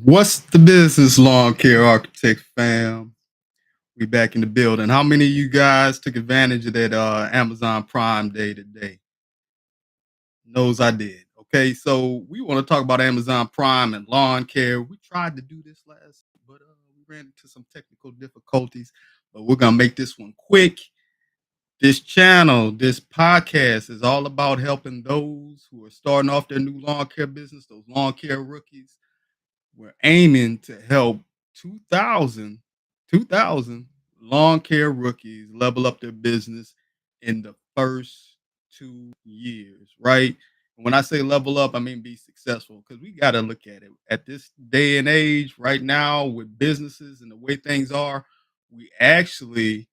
What's the business, lawn care architect fam? We back in the building. How many of you guys took advantage of that Amazon Prime Day today? Knows I did. Okay, so we want to talk about Amazon Prime and lawn care. We tried to do this last, but we ran into some technical difficulties. But we're gonna make this one quick. This channel, this podcast is all about helping those who are starting off their new lawn care business, those lawn care rookies. We're aiming to help 2,000, 2,000 lawn care rookies level up their business in the first 2 years, right? And when I say level up, I mean be successful because we got to look at it at this day and age right now with businesses and the way things are. We actually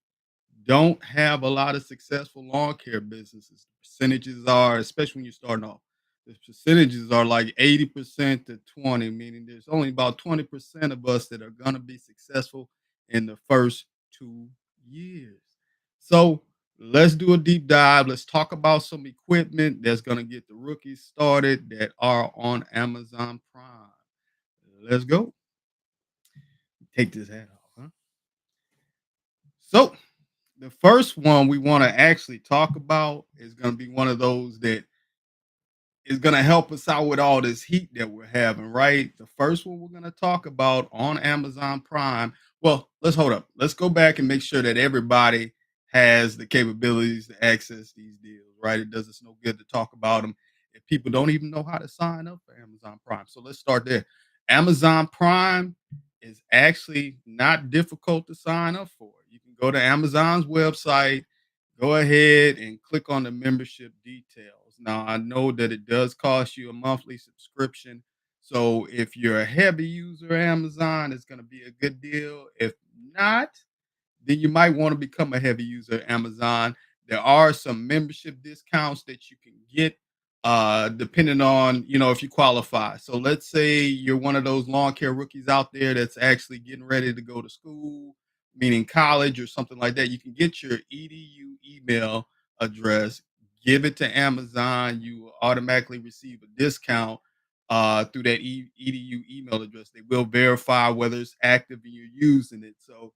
don't have a lot of successful lawn care businesses. The percentages are, especially when you're starting off, the percentages are like 80% to 20, meaning there's only about 20% of us that are going to be successful in the first 2 years. So let's do a deep dive. Let's talk about some equipment that's going to get the rookies started that are on Amazon Prime. Let's go. Take this hat off, huh? So the first one we want to actually talk about is going to be one of those that is going to help us out with all this heat that we're having, right? The first one we're going to talk about on Amazon Prime. Well, let's hold up. Let's go back and make sure that everybody has the capabilities to access these deals, right? It does us no good to talk about them if people don't even know how to sign up for Amazon Prime. So let's start there. Amazon Prime is actually not difficult to sign up for. You can go to Amazon's website, go ahead and click on the membership details. Now, I know that it does cost you a monthly subscription. So if you're a heavy user of Amazon, it's going to be a good deal. If not, then you might want to become a heavy user of Amazon. There are some membership discounts that you can get depending on, if you qualify. So let's say you're one of those lawn care rookies out there that's actually getting ready to go to school, meaning college or something like that. You can get your EDU email address, give it to Amazon. You will automatically receive a discount through that EDU email address. They will verify whether it's active and you're using it. So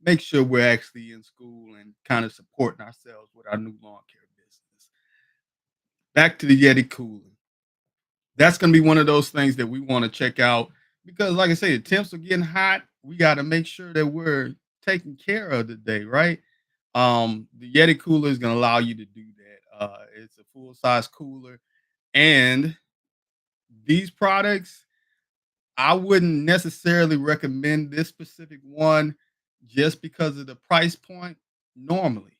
make sure we're actually in school and kind of supporting ourselves with our new lawn care business. Back to the Yeti cooler. That's going to be one of those things that we want to check out because, like I say, the temps are getting hot. We got to make sure that we're taking care of the day, right? The Yeti cooler is going to allow you to do that. It's a full size cooler, and these products I wouldn't necessarily recommend this specific one just because of the price point normally.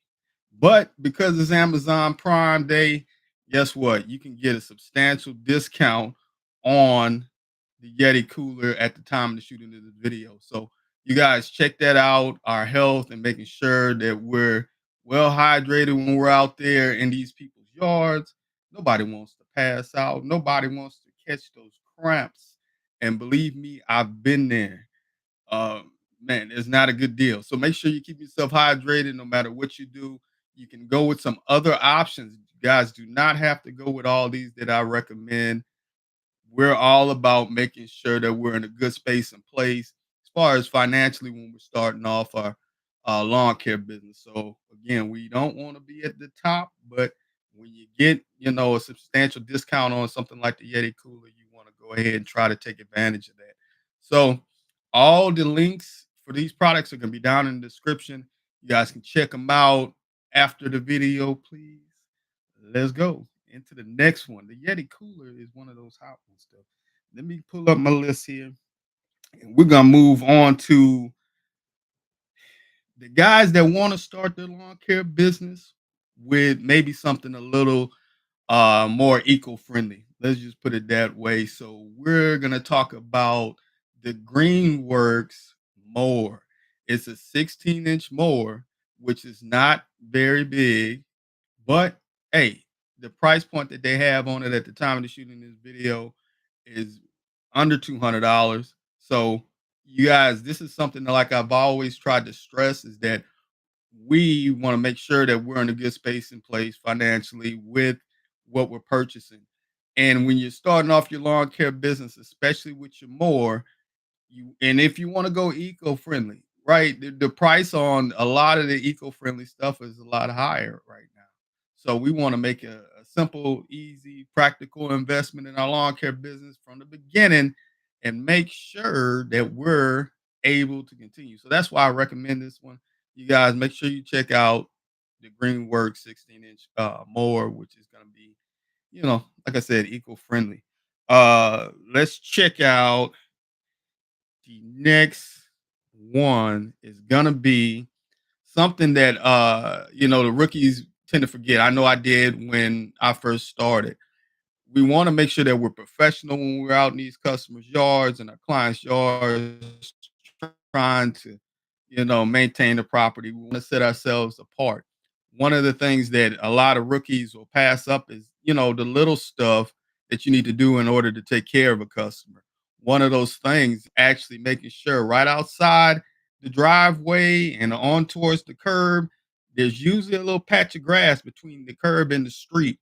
But because it's Amazon Prime Day, guess what? You can get a substantial discount on the Yeti cooler at the time of the shooting of this video. So you guys check that out, our health and making sure that we're well hydrated when we're out there in these people's yards. Nobody wants to pass out. Nobody wants to catch those cramps. And believe me, I've been there. Man, it's not a good deal. So make sure you keep yourself hydrated no matter what you do. You can go with some other options. You guys do not have to go with all these that I recommend. We're all about making sure that we're in a good space and place as far as financially when we're starting off our lawn care business. So again, we don't want to be at the top, but when you get, a substantial discount on something like the Yeti cooler, you want to go ahead and try to take advantage of that. So all the links for these products are going to be down in the description. You guys can check them out after the video, please. Let's go into the next one. The Yeti cooler is one of those hot ones, stuff. Let me pull up my list here, and we're gonna move on to the guys that want to start their lawn care business with maybe something a little more eco-friendly. Let's just put it that way. So we're gonna talk about the Greenworks mower. It's a 16-inch mower, which is not very big, but hey, the price point that they have on it at the time of the shooting this video is under $200. So you guys, this is something that, like I've always tried to stress, is that we want to make sure that we're in a good space and place financially with what we're purchasing. And when you're starting off your lawn care business, especially with your mower, and if you want to go eco-friendly, right? The price on a lot of the eco-friendly stuff is a lot higher right now. So we want to make a simple, easy, practical investment in our lawn care business from the beginning and make sure that we're able to continue. So that's why I recommend this one. You guys make sure you check out the Greenworks 16-inch mower, which is going to be, like I said, eco-friendly. Let's check out the next one is gonna be something that the rookies tend to forget. I know I did when I first started. We want to make sure that we're professional when we're out in these customers' yards and our clients' yards, trying to, maintain the property. We want to set ourselves apart. One of the things that a lot of rookies will pass up is, the little stuff that you need to do in order to take care of a customer. One of those things, actually making sure right outside the driveway and on towards the curb, there's usually a little patch of grass between the curb and the street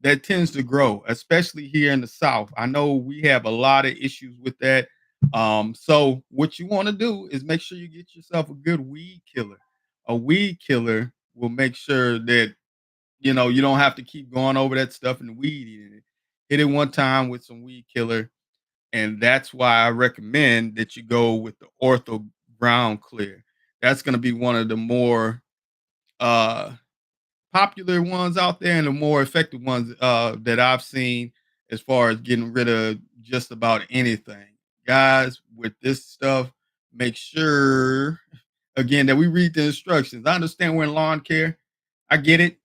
that tends to grow, especially here in the South. I know we have a lot of issues with that. So what you want to do is make sure you get yourself a good weed killer. A weed killer will make sure that you don't have to keep going over that stuff and weed eating it. Hit it one time with some weed killer, and that's why I recommend that you go with the Ortho Ground Clear. That's going to be one of the more uh popular ones out there and the more effective ones that I've seen as far as getting rid of just about anything. Guys, with this stuff, make sure again that we read the instructions. I understand we're in lawn care. I get it.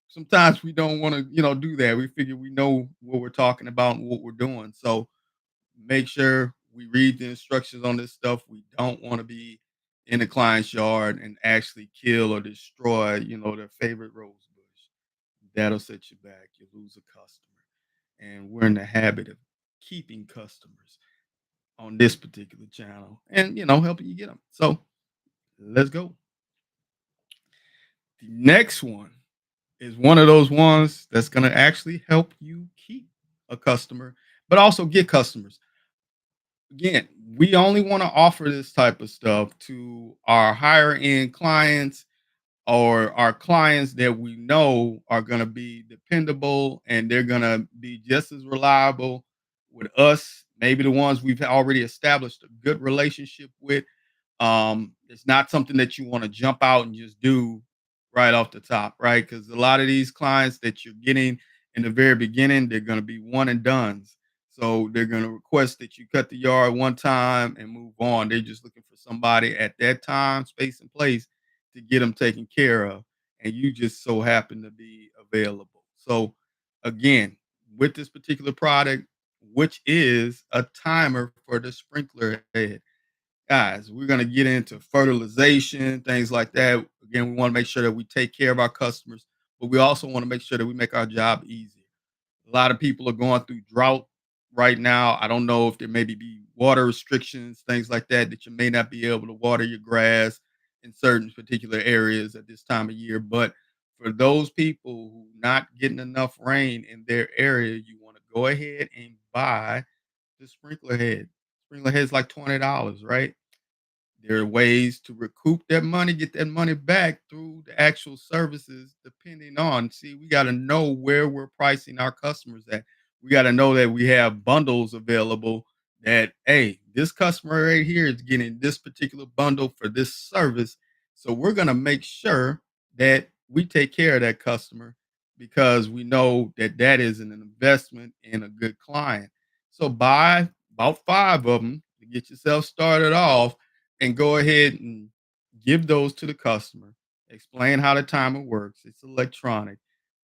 Sometimes we don't want to, do that. We figure we know what we're talking about and what we're doing. So make sure we read the instructions on this stuff. We don't want to be in a client's yard and actually kill or destroy, their favorite rose bush. That'll set you back. You lose a customer. And we're in the habit of keeping customers on this particular channel and, helping you get them. So let's go. The next one is one of those ones that's going to actually help you keep a customer, but also get customers. Again, we only want to offer this type of stuff to our higher end clients or our clients that we know are going to be dependable and they're going to be just as reliable with us, maybe the ones we've already established a good relationship with. It's not something that you want to jump out and just do right off the top, right? Because a lot of these clients that you're getting in the very beginning, they're going to be one and done's. So they're going to request that you cut the yard one time and move on. They're just looking for somebody at that time, space, and place to get them taken care of. And you just so happen to be available. So again, with this particular product, which is a timer for the sprinkler head, guys, we're going to get into fertilization, things like that. Again, we want to make sure that we take care of our customers, but we also want to make sure that we make our job easier. A lot of people are going through drought right now. I don't know if there maybe be water restrictions, things like that, that you may not be able to water your grass in certain particular areas at this time of year. But for those people who not getting enough rain in their area, you want to go ahead and buy the sprinkler head. Sprinkler head's like $20, right? There are ways to recoup that money, get that money back through the actual services, depending on. See, we got to know where we're pricing our customers at. We got to know that we have bundles available that, hey, this customer right here is getting this particular bundle for this service. So we're going to make sure that we take care of that customer because we know that that is an investment in a good client. So buy about five of them to get yourself started off and go ahead and give those to the customer. Explain how the timer works. It's electronic,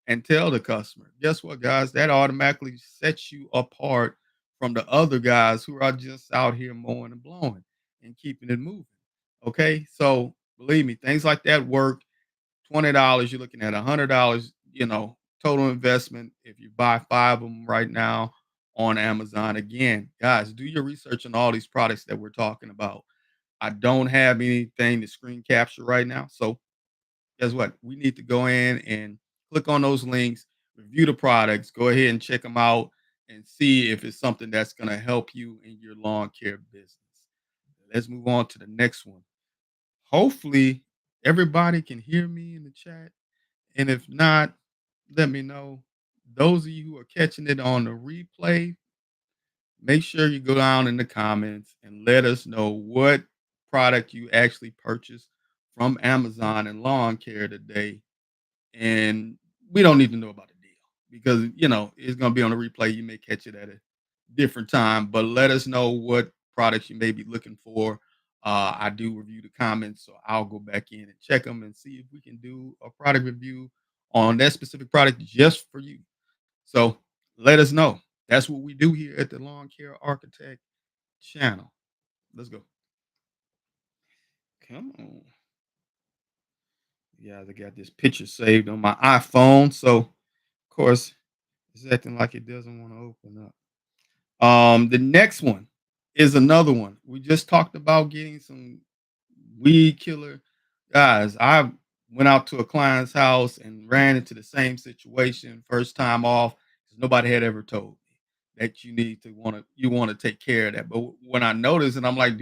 and tell the customer, guess what, guys? That automatically sets you apart from the other guys who are just out here mowing and blowing and keeping it moving. Okay. So believe me, things like that work. $20, you're looking at $100, total investment if you buy five of them right now on Amazon. Again, guys, do your research on all these products that we're talking about. I don't have anything to screen capture right now. So guess what? We need to go in and click on those links. review the products, go ahead and check them out and see if it's something that's going to help you in your lawn care business. Let's move on to the next one. Hopefully, everybody can hear me in the chat. And if not, let me know. Those of you who are catching it on the replay, make sure you go down in the comments and let us know what product you actually purchased from Amazon and Lawn Care today. And we don't need to know about the deal because it's going to be on the replay. You may catch it at a different time, but let us know what products you may be looking for. I do review the comments, so I'll go back in and check them and see if we can do a product review on that specific product just for you. So let us know. That's what we do here at the Lawn Care Architect channel. Let's go. Come on. Yeah, I got this picture saved on my iPhone. So, of course, it's acting like it doesn't want to open up. The next one is another one. We just talked about getting some weed killer. Guys, I went out to a client's house and ran into the same situation first time off because nobody had ever told me that you want to take care of that. But when I noticed, and I'm like,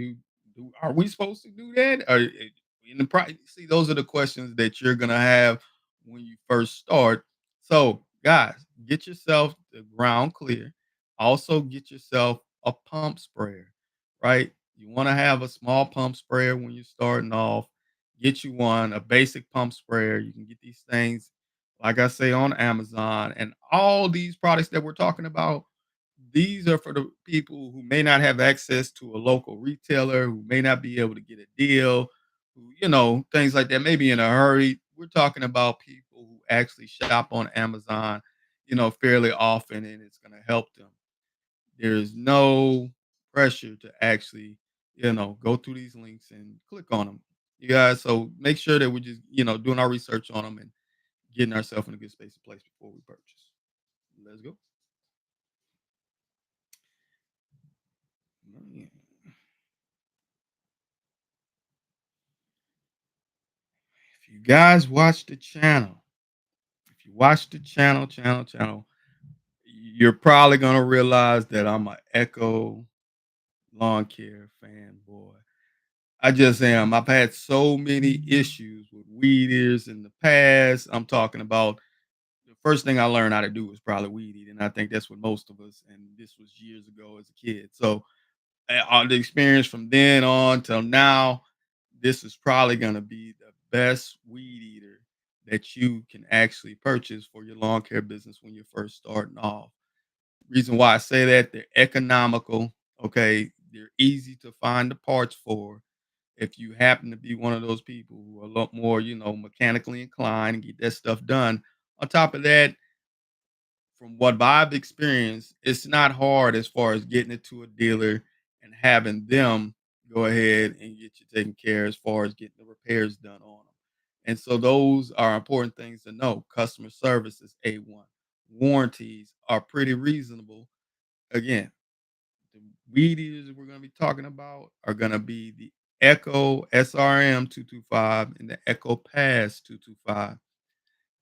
are we supposed to do that? Or in the see, those are the questions that you're gonna have when you first start. So, guys, get yourself the ground clear. Also, get yourself a pump sprayer, right? You want to have a small pump sprayer when you're starting off. Get you one, a basic pump sprayer. You can get these things, like I say, on Amazon. And all these products that we're talking about, these are for the people who may not have access to a local retailer, who may not be able to get a deal, who, things like that, maybe in a hurry. We're talking about people who actually shop on Amazon, fairly often, and it's going to help them. There's no pressure to actually, go through these links and click on them. You guys, so make sure that we're just, doing our research on them and getting ourselves in a good space and place before we purchase. Let's go. Man. If you guys watch the channel, if you watch the channel, you're probably gonna realize that I'm an Echo Lawn Care fanboy. I just am. I've had so many issues with weed eaters in the past. I'm talking about the first thing I learned how to do was probably weed eating. I think that's what most of us, and this was years ago as a kid. So on the experience from then on till now, this is probably going to be the best weed eater that you can actually purchase for your lawn care business when you're first starting off. Reason why I say that, they're economical. Okay, they're easy to find the parts for. If you happen to be one of those people who are a lot more, mechanically inclined and get that stuff done. On top of that, from what I've experienced, it's not hard as far as getting it to a dealer and having them go ahead and get you taken care as far as getting the repairs done on them. And so those are important things to know. Customer service is A1. Warranties are pretty reasonable. Again, the weed eaters we're going to be talking about are going to be the Echo SRM 225 and the Echo Pass 225.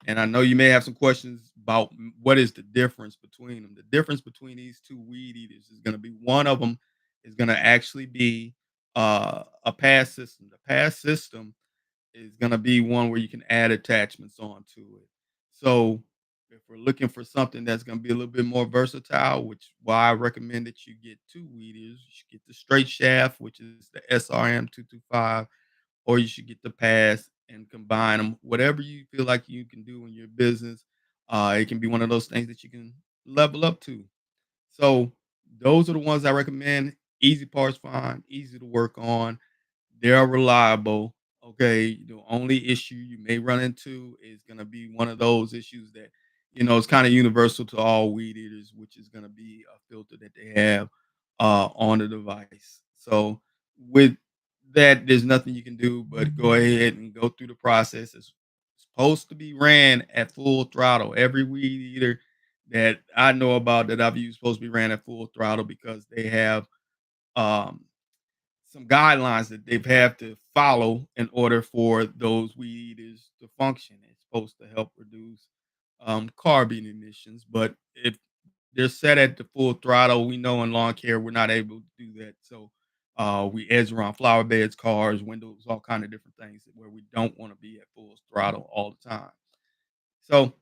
And I know you may have some questions about what is the difference between them. The difference between these two weed eaters is going to be one of them is going to actually be a pass system. The pass system is going to be one where you can add attachments onto it. So if we're looking for something that's going to be a little bit more versatile, which why I recommend that you get two weed eaters, you should get the straight shaft, which is the SRM 225, or you should get the pass and combine them. Whatever you feel like you can do in your business, it can be one of those things that you can level up to. So those are the ones I recommend. Easy parts find, easy to work on. They are reliable. Okay. The only issue you may run into is going to be one of those issues that, it's kind of universal to all weed eaters, which is going to be a filter that they have on the device. So, with that, there's nothing you can do but go ahead and go through the process. It's supposed to be ran at full throttle. Every weed eater that I know about that I've used supposed to be ran at full throttle because they have um, some guidelines that they've had to follow in order for those weed eaters to function. It's supposed to help reduce carbine emissions. But if they're set at the full throttle, we know in lawn care we're not able to do that. So we edge around flower beds, cars, windows, all kind of different things where we don't want to be at full throttle all the time. So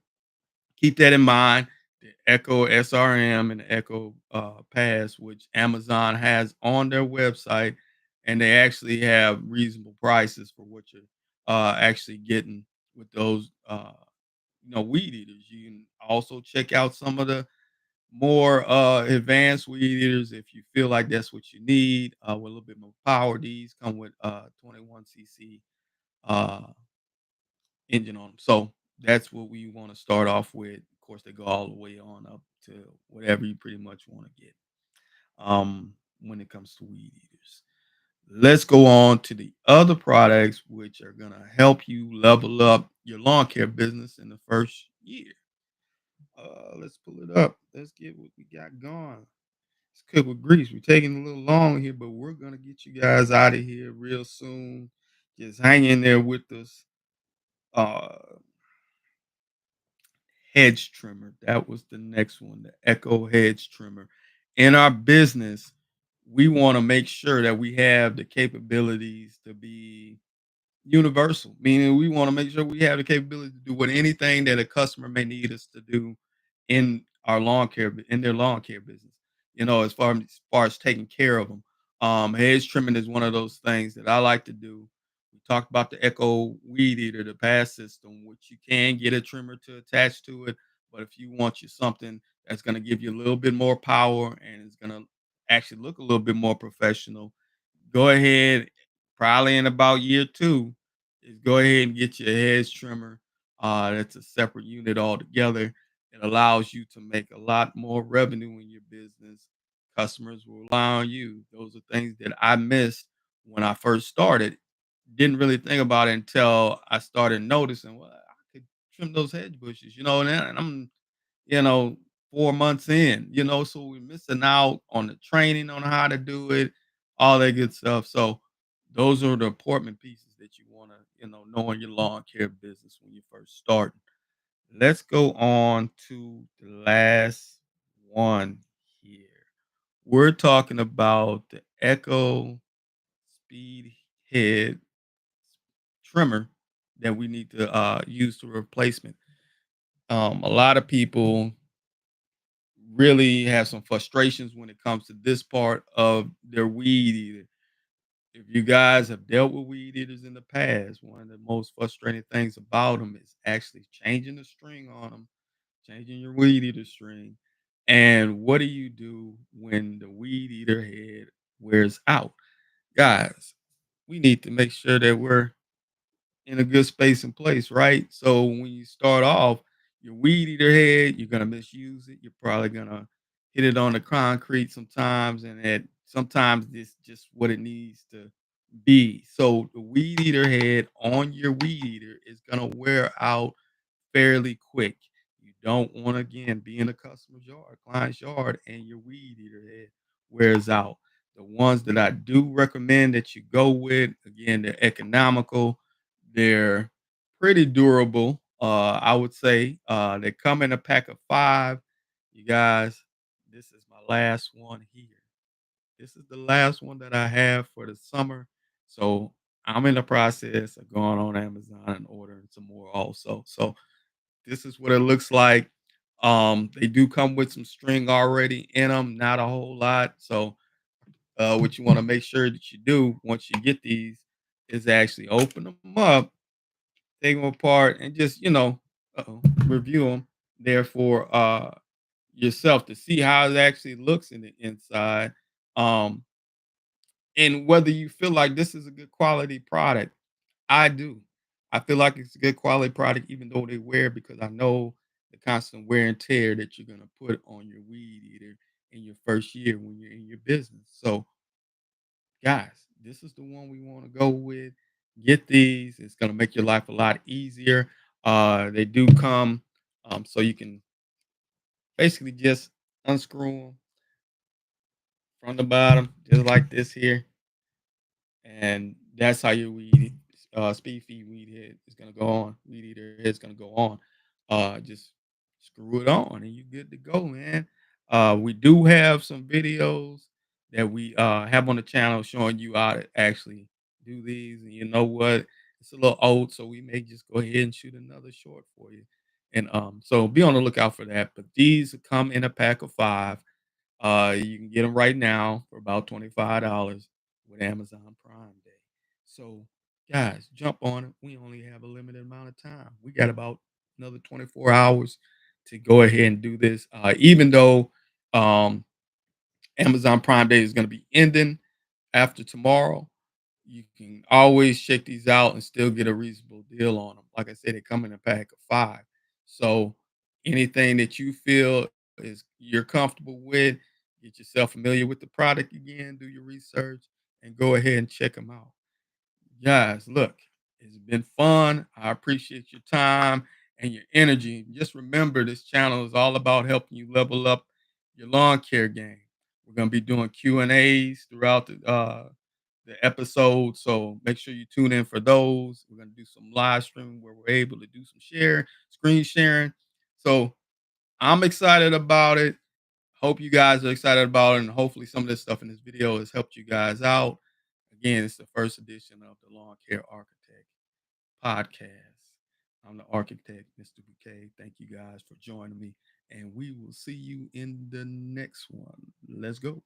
keep that in mind. The Echo SRM and the Echo Pass, which Amazon has on their website, and they actually have reasonable prices for what you're actually getting with those, weed eaters. You can also check out some of the more advanced weed eaters if you feel like that's what you need. With a little bit more power, these come with 21 cc uh, engine on them. So that's what we want to start off with. Of course, they go all the way on up to whatever you pretty much want to get when it comes to weed eaters. Let's go on to the other products, which are going to help you level up your lawn care business in the first year. Let's pull it up. Let's get what we got going. It's cooked with grease. We're taking a little long here, but we're going to get you guys out of here real soon. Just hang in there with us. Uh, Hedge trimmer. That was the next one, the Echo hedge trimmer. In our business, we want to make sure that we have the capabilities to be universal, meaning we want to make sure we have the capability to do what anything that a customer may need us to do in our lawn care in their lawn care business. As far as taking care of them. Hedge trimming is one of those things that I like to do. We talked about the Echo weed eater, the pass system, which you can get a trimmer to attach to it. But if you want you something that's going to give you a little bit more power and it's going to actually look a little bit more professional, go ahead, probably in about year 2, is go ahead and get your hedge trimmer. That's a separate unit altogether. It allows you to make a lot more revenue in your business. Customers will rely on you. Those are things that I missed when I first started. Didn't really think about it until I started noticing, well, I could trim those hedge bushes, and I'm you know, 4 months in, so we're missing out on the training on how to do it, all that good stuff. So those are the important pieces that you want to, know in your lawn care business when you first start. Let's go on to the last one here. We're talking about the Echo Speed Head trimmer that we need to use to replacement. A lot of people really have some frustrations when it comes to this part of their weed eater. If you guys have dealt with weed eaters in the past, one of the most frustrating things about them is actually changing the string on them, changing your weed eater string. And what do you do when the weed eater head wears out? Guys, we need to make sure that we're in a good space and place, right? So when you start off, your weed eater head, you're gonna misuse it. You're probably gonna hit it on the concrete sometimes, and sometimes it's just what it needs to be. So the weed eater head on your weed eater is gonna wear out fairly quick. You don't want to again be in a customer's yard, client's yard, and your weed eater head wears out. The ones that I do recommend that you go with, again, they're economical, they're pretty durable. I would say they come in a pack of 5. You guys, this is my last one here. This is the last one that I have for the summer. So I'm in the process of going on Amazon and ordering some more also. So this is what it looks like. They do come with some string already in them, not a whole lot. So, what you want to make sure that you do once you get these is actually open them up, take them apart, and just review them there for yourself to see how it actually looks in the inside, um, and whether you feel like this is a good quality product. I do. I feel like it's a good quality product, even though they wear it, because I know the constant wear and tear that you're gonna put on your weed eater in your first year when you're in your business. So, guys, this is the one we want to go with. Get these. It's gonna make your life a lot easier. They do come, so you can basically just unscrew them from the bottom, just like this here, and that's how your speed feed weed head is gonna go on. Weed eater head's gonna go on. Just screw it on, and you good to go, man. We do have some videos that we have on the channel showing you how to actually do these. And you know what? It's a little old, so we may just go ahead and shoot another short for you. And so be on the lookout for that. But these come in a pack of 5. You can get them right now for about $25 with Amazon Prime Day. So, guys, jump on it. We only have a limited amount of time. We got about another 24 hours to go ahead and do this. Even though um, Amazon Prime Day is going to be ending after tomorrow, you can always check these out and still get a reasonable deal on them. Like I said, they come in a pack of 5. So anything that you feel is you're comfortable with, get yourself familiar with the product again, do your research, and go ahead and check them out. Guys, look, it's been fun. I appreciate your time and your energy. Just remember, this channel is all about helping you level up your lawn care game. We're going to be doing Q&As throughout the episode, so make sure you tune in for those. We're going to do some live streaming where we're able to do some screen sharing. So I'm excited about it. Hope you guys are excited about it, and hopefully some of this stuff in this video has helped you guys out. Again, it's the first edition of the Lawn Care Architect podcast. I'm the architect, Mr. Bouquet. Thank you guys for joining me, and we will see you in the next one. Let's go.